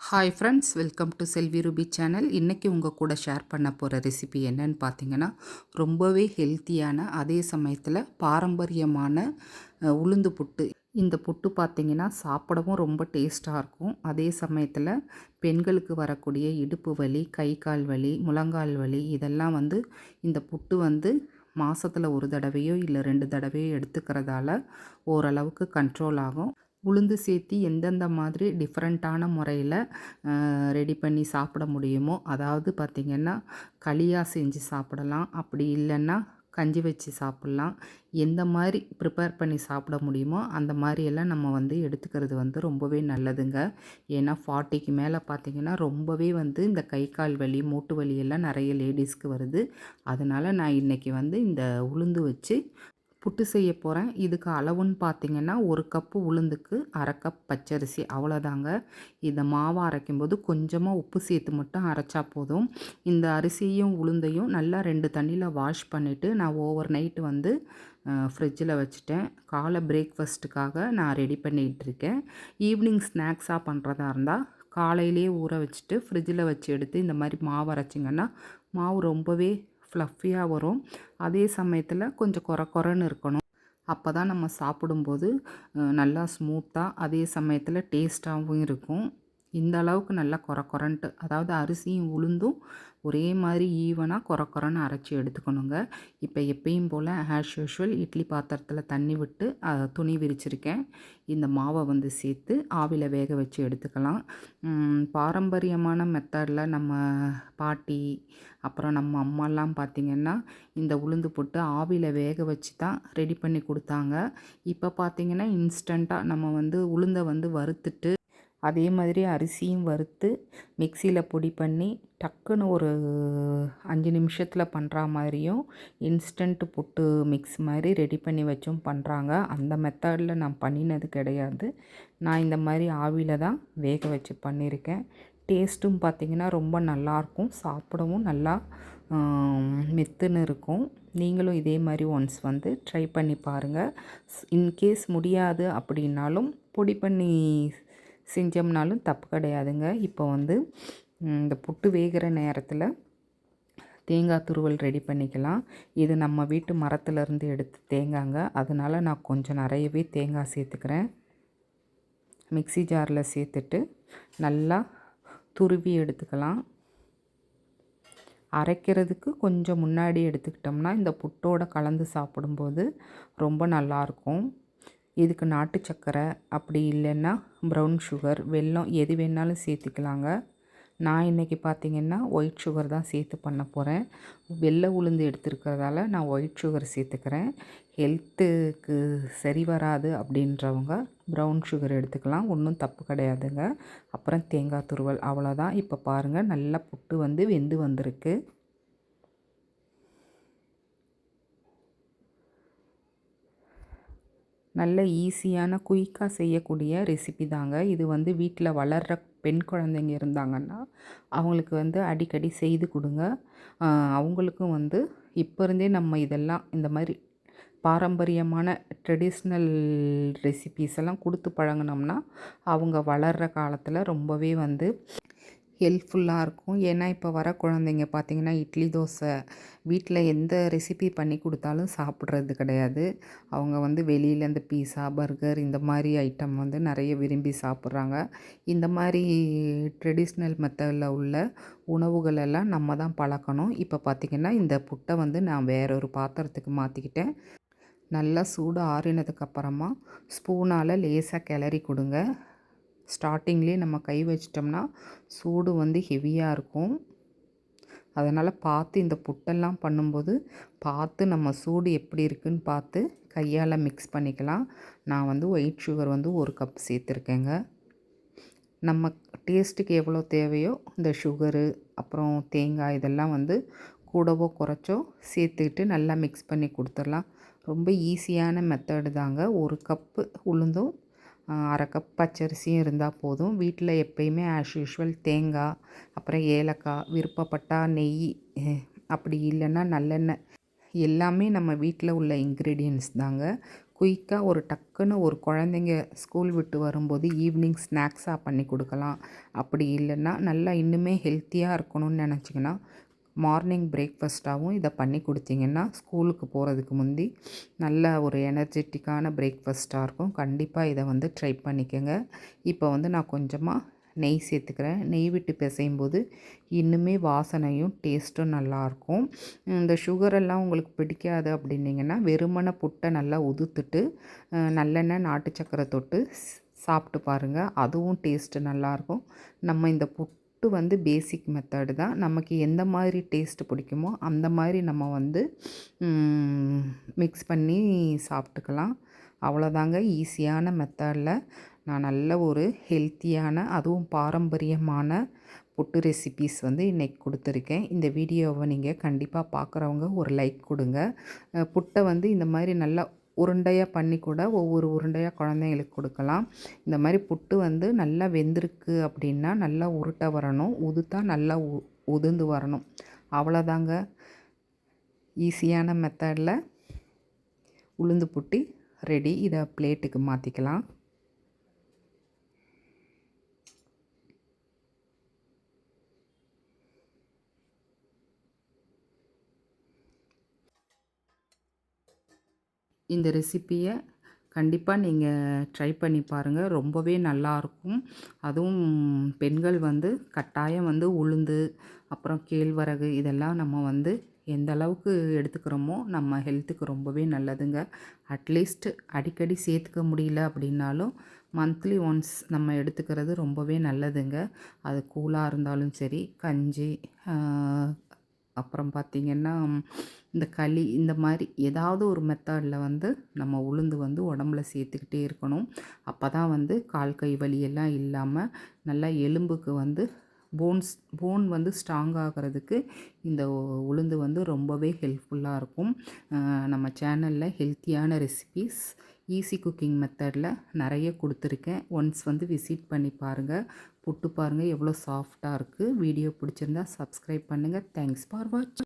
Hi friends, welcome to Selvi Ruby channel. இன்றைக்கி உங்கள் கூட ஷேர் பண்ண போகிற ரெசிபி என்னன்னு பார்த்தீங்கன்னா, ரொம்பவே ஹெல்த்தியான அதே சமயத்தில் பாரம்பரியமான உளுந்து புட்டு. இந்த புட்டு பார்த்திங்கன்னா சாப்பிடவும் ரொம்ப டேஸ்ட்டாக இருக்கும். அதே சமயத்தில் பெண்களுக்கு வரக்கூடிய இடுப்பு வலி, கை கால் வலி, முழங்கால் வலி இதெல்லாம் இந்த புட்டு மாதத்தில் ஒரு தடவையோ இல்லை 2 தடவையோ எடுத்துக்கிறதால ஓரளவுக்கு கண்ட்ரோல் ஆகும். உளுந்து சேர்த்தி எந்தெந்த மாதிரி டிஃப்ரெண்ட்டான முறையில் ரெடி பண்ணி சாப்பிட முடியுமோ, அதாவது பார்த்திங்கன்னா களியாக செஞ்சு சாப்பிடலாம், அப்படி இல்லைன்னா கஞ்சி வச்சு சாப்பிட்லாம். எந்த மாதிரி ப்ரிப்பேர் பண்ணி சாப்பிட முடியுமோ அந்த மாதிரியெல்லாம் நம்ம எடுத்துக்கிறது ரொம்பவே நல்லதுங்க. ஏன்னா 40க்கு மேலே பார்த்திங்கன்னா ரொம்பவே இந்த கை கால் வலி, மூட்டு வலி எல்லாம் நிறைய லேடிஸ்க்கு வருது. அதனால் நான் இன்றைக்கி இந்த உளுந்து வச்சு புட்டு செய்ய போகிறேன். இதுக்கு அளவுன்னு பார்த்தீங்கன்னா 1 கப்பு உளுந்துக்கு 1/2 கப் பச்சரிசி அவ்வளோதாங்க. இதை மாவை அரைக்கும்போது கொஞ்சமாக உப்பு சேர்த்து மட்டும் அரைச்சா போதும். இந்த அரிசியும் உளுந்தையும் நல்லா 2 தண்ணியில் வாஷ் பண்ணிவிட்டு நான் ஓவர் நைட்டு ஃப்ரிட்ஜில் வச்சுட்டேன். காலை பிரேக்ஃபாஸ்ட்டுக்காக நான் ரெடி பண்ணிகிட்ருக்கேன். ஈவினிங் ஸ்நாக்ஸாக பண்ணுறதா இருந்தால் காலையிலே ஊற வச்சுட்டு ஃப்ரிட்ஜில் வச்சு எடுத்து இந்த மாதிரி மாவு அரைச்சிங்கன்னா மாவு ரொம்பவே ஃப்ளஃபியாக வரும். அதே சமயத்தில் கொஞ்சம் கொர கொரன்னு இருக்கணும். அப்போ தான் நம்ம சாப்பிடும்போது நல்லா ஸ்மூத்தாக அதே சமயத்தில் டேஸ்ட்டாகவும் இருக்கும். இந்த அளவுக்கு நல்லா கொர கொரன்ட்டு, அதாவது அரிசியும் உளுந்தும் ஒரே மாதிரி ஈவனாக கொர கொரன்னு அரைச்சி எடுத்துக்கணுங்க. இப்போ எப்பயும் போல் ஆஸ் யூஷுவல் இட்லி பாத்திரத்தில் தண்ணி விட்டு துணி விரிச்சிருக்கேன். இந்த மாவை சேர்த்து ஆவியில் வேக வச்சு எடுத்துக்கலாம். பாரம்பரியமான மெத்தடில் நம்ம பாட்டி அப்புறம் நம்ம அம்மாலாம் பார்த்திங்கன்னா இந்த உளுந்து போட்டு ஆவியில் வேக வச்சு தான் ரெடி பண்ணி கொடுத்தாங்க. இப்போ பார்த்திங்கன்னா இன்ஸ்டண்ட்டாக நம்ம உளுந்தை வறுத்துட்டு அதே மாதிரி அரிசியும் வறுத்து மிக்சியில் பொடி பண்ணி டக்குன்னு ஒரு 5 நிமிஷத்தில் பண்ணுற மாதிரியும் இன்ஸ்டன்ட்டு புட்டு மிக்ஸ் மாதிரி ரெடி பண்ணி வச்சும் பண்ணுறாங்க. அந்த மெத்தடில் நான் பண்ணினது கிடையாது. நான் இந்த மாதிரி ஆவியில் தான் வேக வச்சு பண்ணியிருக்கேன். டேஸ்ட்டும் பார்த்திங்கன்னா ரொம்ப நல்லாயிருக்கும். சாப்பிடவும் நல்லா மெத்துன்னு இருக்கும். நீங்களும் இதே மாதிரி ஒன்ஸ் ட்ரை பண்ணி பாருங்கள். இன்கேஸ் முடியாது அப்படின்னாலும் பொடி பண்ணி செஞ்சோம்னாலும் தப்பு கிடையாதுங்க. இப்போ இந்த புட்டு வேகிற நேரத்தில் தேங்காய் துருவல் ரெடி பண்ணிக்கலாம். இது நம்ம வீட்டு மரத்துலேருந்து எடுத்து தேங்காய்ங்க. அதனால் நான் கொஞ்சம் நிறையவே தேங்காய் சேர்த்துக்கிறேன். மிக்ஸி ஜாரில் சேர்த்துட்டு நல்லா துருவி எடுத்துக்கலாம். அரைக்கிறதுக்கு கொஞ்சம் முன்னாடி எடுத்துக்கிட்டோம்னா இந்த புட்டோட கலந்து சாப்பிடும்போது ரொம்ப நல்லாயிருக்கும். இதுக்கு நாட்டு சர்க்கரை அப்படி இல்லைன்னா ப்ரௌன் சுகர், வெல்லம் எது வேணாலும் சேர்த்துக்கலாங்க. நான் இன்றைக்கி பார்த்திங்கன்னா ஒயிட் சுகர் தான் சேர்த்து பண்ண போகிறேன். வெள்ளை உளுந்து எடுத்துருக்கிறதால நான் ஒயிட் சுகர் சேர்த்துக்கிறேன். ஹெல்த்துக்கு சரி வராது அப்படின்றவங்க ப்ரௌன் சுகர் எடுத்துக்கலாம், ஒன்றும் தப்பு கிடையாதுங்க. அப்புறம் தேங்காய் துருவல், அவ்வளோதான். இப்போ பாருங்கள் நல்லா புட்டு வெந்து வந்திருக்கு. நல்ல ஈஸியான குயிக்காக செய்யக்கூடிய ரெசிபி தாங்க இது. வீட்டில் வளர்கிற பெண் குழந்தைங்க இருந்தாங்கன்னா அவங்களுக்கு அடிக்கடி செய்து கொடுங்க. அவங்களுக்கும் இப்போ இருந்தே நம்ம இதெல்லாம் இந்த மாதிரி பாரம்பரியமான ட்ரெடிஷ்னல் ரெசிபீஸ் எல்லாம் கொடுத்து பழகினோம்னா அவங்க வளர்கிற காலத்தில் ரொம்பவே ஹெல்ப்ஃபுல்லாக இருக்கும். ஏன்னா இப்போ வர குழந்தைங்க பார்த்திங்கன்னா இட்லி தோசை வீட்டில் எந்த ரெசிபி பண்ணி கொடுத்தாலும் சாப்பிட்றது கிடையாது. அவங்க வெளியில் இந்த பீஸா, பர்கர் இந்த மாதிரி ஐட்டம் நிறைய விரும்பி சாப்பிட்றாங்க. இந்த மாதிரி ட்ரெடிஷ்னல் மெத்தடில் உள்ள உணவுகளெல்லாம் நம்ம தான் பழக்கணும். இப்போ பார்த்திங்கன்னா இந்த புட்டை நான் வேறொரு பாத்திரத்துக்கு மாற்றிக்கிட்டேன். நல்லா சூடு ஆறினதுக்கப்புறமா ஸ்பூனால் லேசாக கிளறி கொடுங்க. ஸ்டார்டிங்லேயே நம்ம கை வச்சிட்டோம்னா சூடு ஹெவியாக இருக்கும். அதனால் பார்த்து இந்த புட்டெல்லாம் பண்ணும்போது பார்த்து நம்ம சூடு எப்படி இருக்குதுன்னு பார்த்து கையால் மிக்ஸ் பண்ணிக்கலாம். நான் ஒயிட் சுகர் 1 கப் சேர்த்துருக்கேங்க. நம்ம டேஸ்ட்டுக்கு எவ்வளோ தேவையோ இந்த சுகரு அப்புறம் தேங்காய் இதெல்லாம் கூடவோ குறைச்சோ சேர்த்துக்கிட்டு நல்லா மிக்ஸ் பண்ணி கொடுத்துடலாம். ரொம்ப ஈஸியான மெத்தடு தாங்க. 1 கப்பு உளுந்தும் 1/2 கப் பச்சரிசியும் இருந்தால் போதும். வீட்டில் எப்பயுமே ஆஸ் யூஷுவல் தேங்காய், அப்புறம் ஏலக்காய், விருப்பப்பட்டால் நெய், அப்படி இல்லைன்னா நல்லெண்ணெய் எல்லாமே நம்ம வீட்டில் உள்ள இன்க்ரீடியன்ட்ஸ் தாங்க. குயிக்காக ஒரு டக்குன்னு ஒரு குழந்தைங்க ஸ்கூல் விட்டு வரும்போது ஈவினிங் ஸ்நாக்ஸாக பண்ணி கொடுக்கலாம். அப்படி இல்லைன்னா நல்லா இன்னுமே ஹெல்த்தியாக இருக்கணும்னு நினச்சிங்கன்னா மார்னிங் பிரேக்ஃபாஸ்ட்டாகவும் இதை பண்ணி கொடுத்தீங்கன்னா ஸ்கூலுக்கு போகிறதுக்கு முந்தி நல்ல ஒரு எனர்ஜெட்டிக்கான பிரேக்ஃபாஸ்ட்டாக இருக்கும். கண்டிப்பாக இதை வந்து ட்ரை பண்ணிக்கோங்க. இப்போ வந்து நான் கொஞ்சமாக நெய் சேர்த்துக்கிறேன். நெய் விட்டு பிசையும் போது இன்னுமே வாசனையும் டேஸ்ட்டும் நல்லாயிருக்கும். இந்த சுகரெல்லாம் உங்களுக்கு பிடிக்காது அப்படின்னிங்கன்னா வெறுமனை புட்டை நல்லா உதுத்துட்டு நல்லெண்ணெய் நாட்டு சக்கரை தொட்டு சாப்பிட்டு பாருங்கள். அதுவும் டேஸ்ட்டு நல்லாயிருக்கும். நம்ம இந்த புட்டு வந்து பேசிக் மெத்தடு தான். நமக்கு எந்த மாதிரி டேஸ்ட்டு பிடிக்குமோ அந்த மாதிரி நம்ம வந்து மிக்ஸ் பண்ணி சாப்பிட்டுக்கலாம். அவ்வளோதாங்க. ஈஸியான மெத்தடில் நான் நல்ல ஒரு ஹெல்த்தியான அதுவும் பாரம்பரியமான புட்டு ரெசிபீஸ் வந்து இன்றைக்கி கொடுத்துருக்கேன். இந்த வீடியோவை நீங்கள் கண்டிப்பாக பார்க்குறவங்க ஒரு லைக் கொடுங்க. புட்டை வந்து இந்த மாதிரி நல்லா உருண்டையாக பண்ணி கூட ஒவ்வொரு உருண்டையாக குழந்தைங்களுக்கு கொடுக்கலாம். இந்த மாதிரி புட்டு வந்து நல்லா வெந்திருக்கு அப்படின்னா நல்லா உருட்டை வரணும், உதுத்தா நல்லா உதிர்ந்து வரணும். அவ்வளோதாங்க. ஈஸியான மெத்தடில் உளுந்து புட்டு ரெடி. இதை பிளேட்டுக்கு மாற்றிக்கலாம். இந்த ரெசிப்பியை கண்டிப்பாக நீங்கள் ட்ரை பண்ணி பாருங்கள். ரொம்பவே நல்லாயிருக்கும். அதுவும் பெண்கள் வந்து கட்டாயம் வந்து உளுந்து அப்புறம் கேழ்வரகு இதெல்லாம் நம்ம வந்து எந்த அளவுக்கு எடுத்துக்கிறோமோ நம்ம ஹெல்த்துக்கு ரொம்பவே நல்லதுங்க. அட்லீஸ்ட் அடிக்கடி சேர்த்துக்க முடியல அப்படின்னாலும் மந்த்லி ஒன்ஸ் நம்ம எடுத்துக்கிறது ரொம்பவே நல்லதுங்க. அது கூழாக இருந்தாலும் சரி, கஞ்சி, அப்புறம் பார்த்திங்கன்னா இந்த களி, இந்த மாதிரி ஏதாவது ஒரு மெத்தடில் வந்து நம்ம உளுந்து வந்து உடம்புல சேர்த்துக்கிட்டே இருக்கணும். அப்போ தான் வந்து கால் கை வலியெல்லாம் இல்லாமல் நல்லா எலும்புக்கு வந்து போன் வந்து ஸ்ட்ராங் ஆகிறதுக்கு இந்த உளுந்து வந்து ரொம்பவே ஹெல்ப்ஃபுல்லாக இருக்கும். நம்ம சேனலில் ஹெல்த்தியான ரெசிபீஸ் ஈஸி குக்கிங் மெத்தடில் நிறைய கொடுத்துருக்கேன். ஒன்ஸ் வந்து விசிட் பண்ணி பாருங்கள். புட்டு பாருங்கள் எவ்வளோ சாஃப்டாக இருக்குது. வீடியோ பிடிச்சிருந்தா சப்ஸ்கிரைப் பண்ணுங்கள். தேங்க்ஸ் ஃபார் வாட்சிங்.